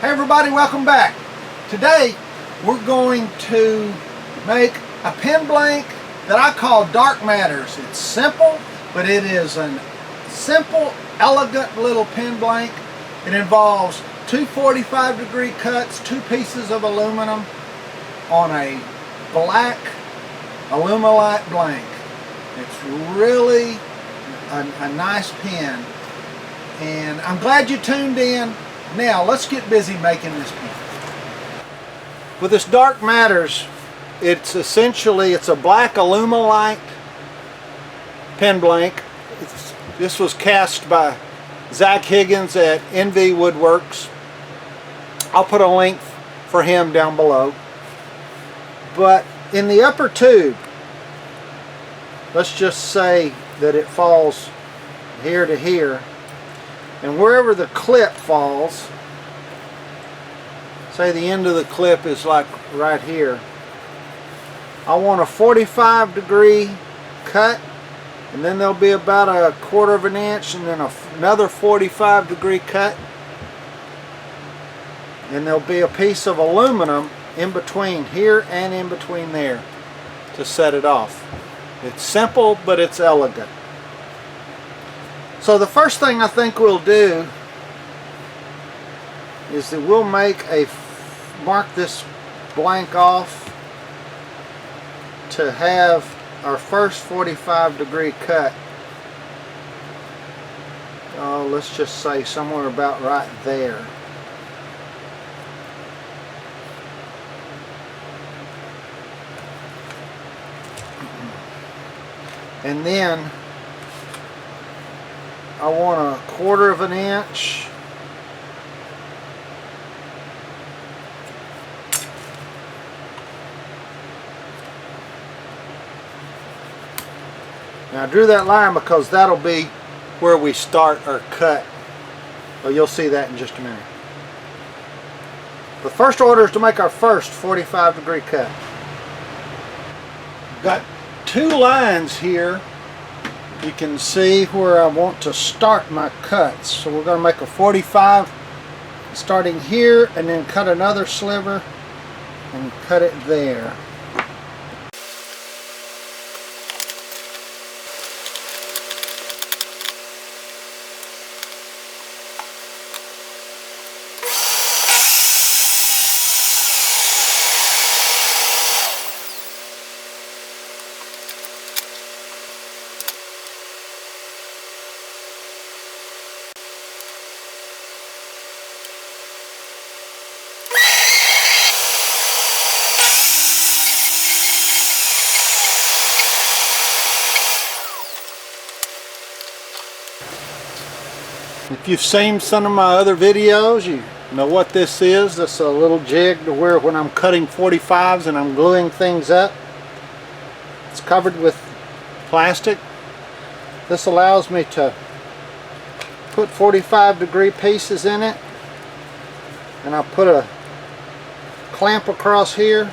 Hey everybody, welcome back. Today we're going to make a pen blank that I call Dark Matters. It's simple, but it is a simple, elegant little pen blank. It involves two 45-degree cuts, two pieces of aluminum on a black Alumilite blank. It's really a nice pen, and I'm glad you tuned in. Now let's get busy making this pen. With this Dark Matters, it's a black Alumilite pen blank. This was cast by Zach Higgins at NV Woodworks. I'll put a link for him down below. But in the upper tube, let's just say that it falls here to here, and wherever the clip falls, say the end of the clip is like right here, I want a 45-degree cut, and then there'll be about a 1/4 of an inch, and then another 45-degree cut, and there'll be a piece of aluminum in between here and in between there to set it off. It's simple, but it's elegant. So the first thing I think we'll do is that we'll mark this blank off to have our first 45-degree cut. Let's just say somewhere about right there. And then I want a 1/4 of an inch Now I drew that line because that'll be where we start our cut. Well, you'll see that in just a minute. The first order is to make our first 45-degree cut. Got two lines here. You can see where I want to start my cuts. So we're going to make a 45 starting here, and then cut another sliver and cut it there. If you've seen some of my other videos, you know what this is. This is a little jig to where when I'm cutting 45s and I'm gluing things up, it's covered with plastic. This allows me to put 45-degree pieces in it, and I put a clamp across here.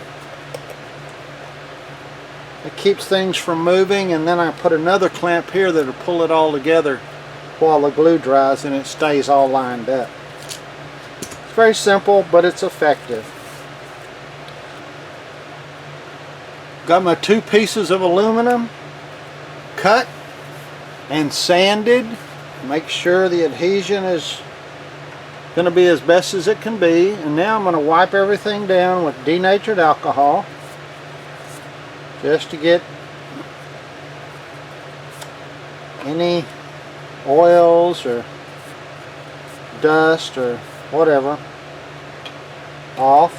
It keeps things from moving, and then I put another clamp here that'll pull it all together while the glue dries, and it stays all lined up. It's very simple, but it's effective. Got my two pieces of aluminum cut and sanded. Make sure the adhesion is going to be as best as it can be. And now I'm going to wipe everything down with denatured alcohol just to get any oils or dust or whatever off.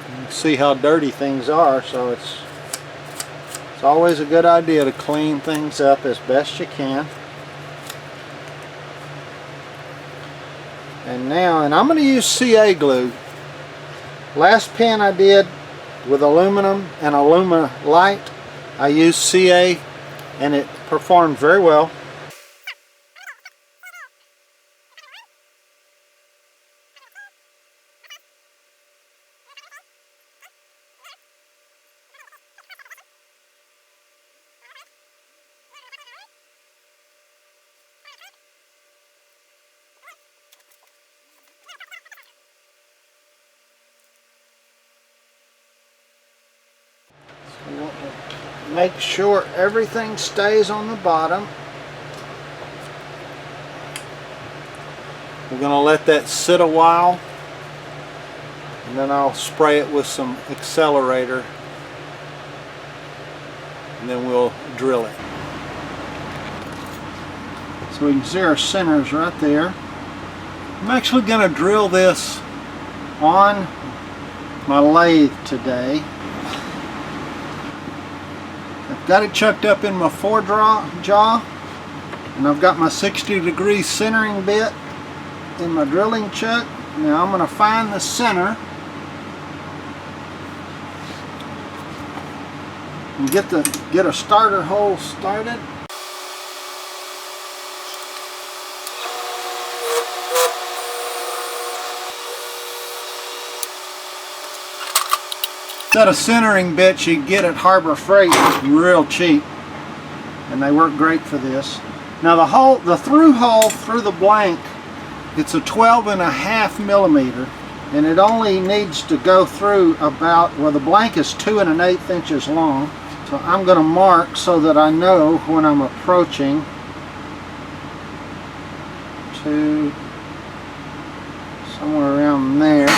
You can see how dirty things are, so it's always a good idea to clean things up as best you can. And I'm going to use CA glue. Last pen I did with aluminum and Alumilite, I used CA, and it performed very well. make sure everything stays on the bottom. We're going to let that sit a while, and then I'll spray it with some accelerator, and then we'll drill it. So we can see our centers right there. I'm actually going to drill this on my lathe today. I've got it chucked up in my jaw, and I've got my 60-degree centering bit in my drilling chuck. Now I'm going to find the center and get a starter hole started. Set of centering bits you get at Harbor Freight real cheap, and they work great for this. Now the through hole through the blank, it's a 12.5 millimeter, and it only needs to go through about, well, the blank is 2 1/8 inches long, so I'm going to mark so that I know when I'm approaching to somewhere around there.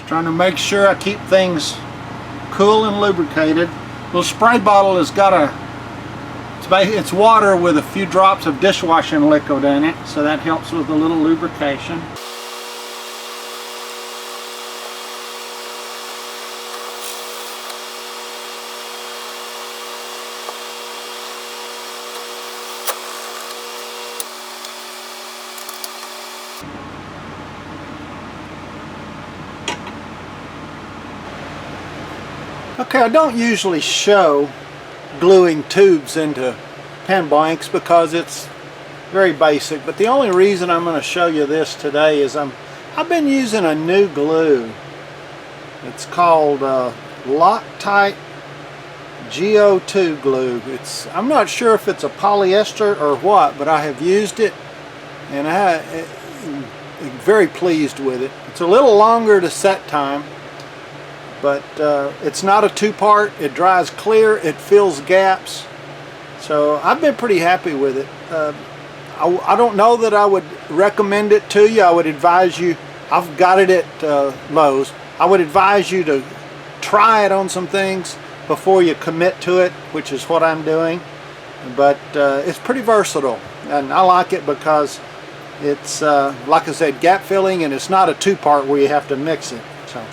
Trying to make sure I keep things cool and lubricated. The spray bottle has got it's water with a few drops of dishwashing liquid in it, so that helps with a little lubrication. Okay, I don't usually show gluing tubes into pen blanks because it's very basic, but the only reason I'm going to show you this today is I've been using a new glue. It's called Loctite GO2 glue. I'm not sure if it's a polyester or what, but I have used it and I'm very pleased with it. It's a little longer to set time, but it's not a two-part. It dries clear, it fills gaps, so I've been pretty happy with it. I don't know that I would recommend it to you. I would advise you, I've got it at Lowe's, I would advise you to try it on some things before you commit to it, which is what I'm doing. But it's pretty versatile, and I like it because it's like I said, gap filling, and it's not a two-part where you have to mix it. So,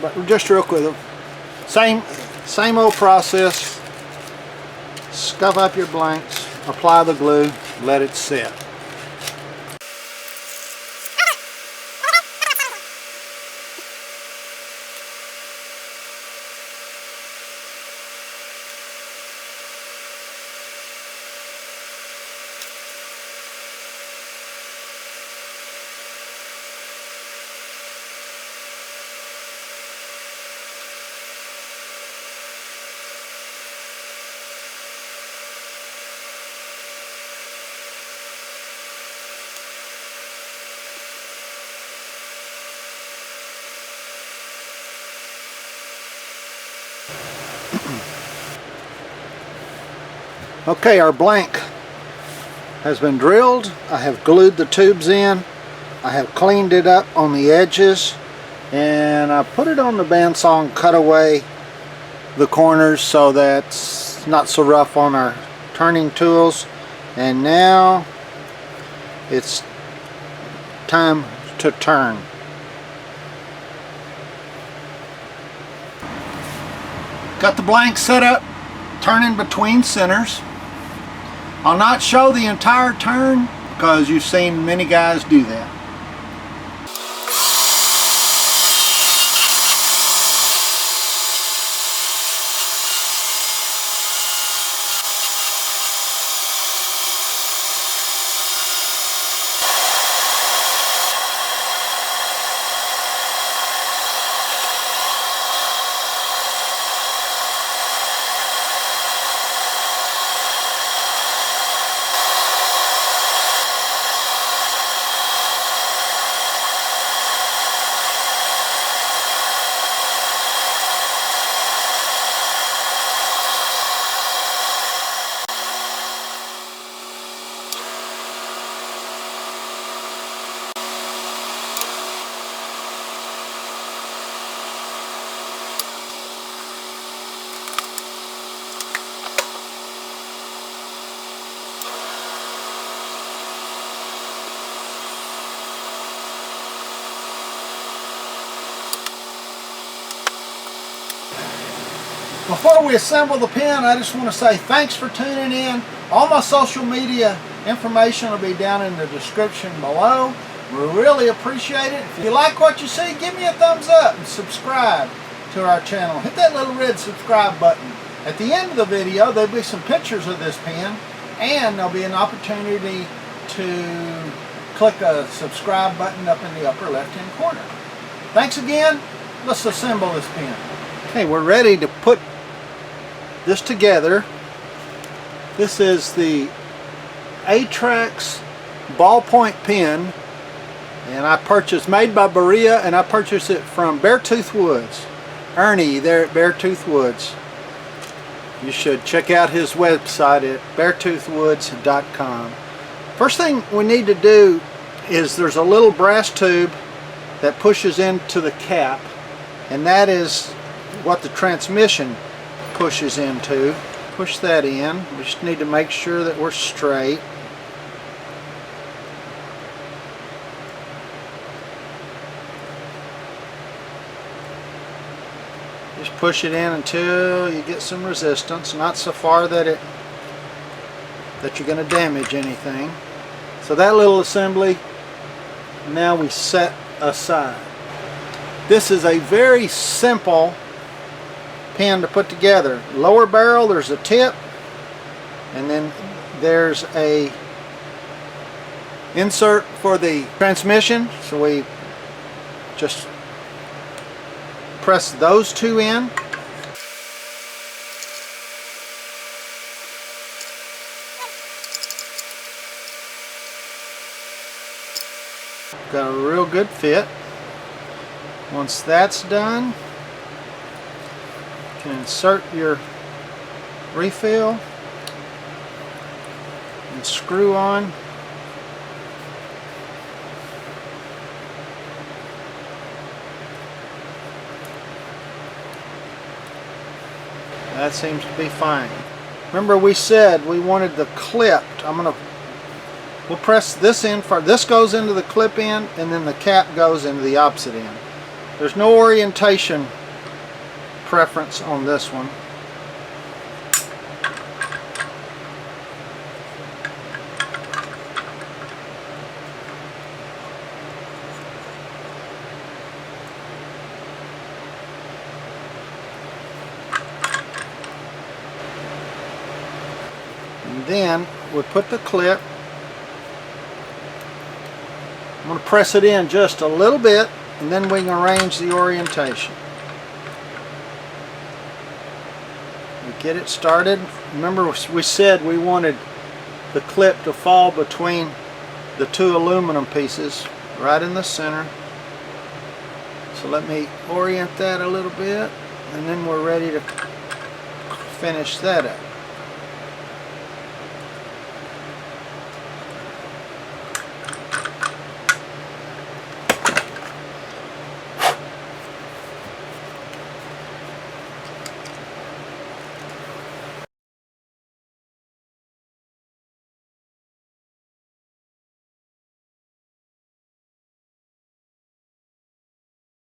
but just real quick, same old process. Scuff up your blanks, apply the glue, let it set. Okay, our blank has been drilled. I have glued the tubes in. I have cleaned it up on the edges, and I put it on the bandsaw and cut away the corners so that's not so rough on our turning tools. And now it's time to turn. Got the blank set up, turning between centers. I'll not show the entire turn because you've seen many guys do that. Before we assemble the pin, I just want to say thanks for tuning in. All my social media information will be down in the description below. We really appreciate it. If you like what you see, give me a thumbs up and subscribe to our channel. Hit that little red subscribe button. At the end of the video, there'll be some pictures of this pin, and there'll be an opportunity to click a subscribe button up in the upper left hand corner. Thanks again. Let's assemble this pin. Okay, we're ready to put this together. This is the Atrax ballpoint pen, and I purchased, made by Berea, and I purchased it from Beartooth Woods. Ernie there at Beartooth Woods. You should check out his website at beartoothwoods.com. First thing we need to do is there's a little brass tube that pushes into the cap, and that is what the transmission pushes into. Push that in. We just need to make sure that we're straight. Just push it in until you get some resistance, not so far that you're going to damage anything. So that little assembly now we set aside. This is a very simple pin to put together. Lower barrel, there's a tip, and then there's a insert for the transmission, so we just press those two in. Got a real good fit. Once that's done, you can insert your refill and screw on. That seems to be fine. Remember, we said we wanted the clipped. We'll press this in for this goes into the clip end, and then the cap goes into the opposite end. There's no orientation preference on this one. And then we put the clip. I'm going to press it in just a little bit, and then we can arrange the orientation. We get it started. Remember, we said we wanted the clip to fall between the two aluminum pieces right in the center. So let me orient that a little bit, and then we're ready to finish that up.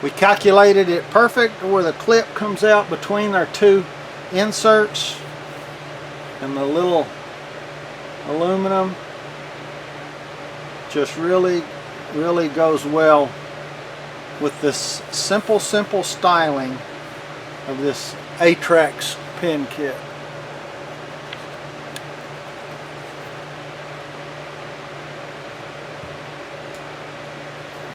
We calculated it perfect where the clip comes out between our two inserts, and the little aluminum just really goes well with this simple styling of this Atrax pen kit.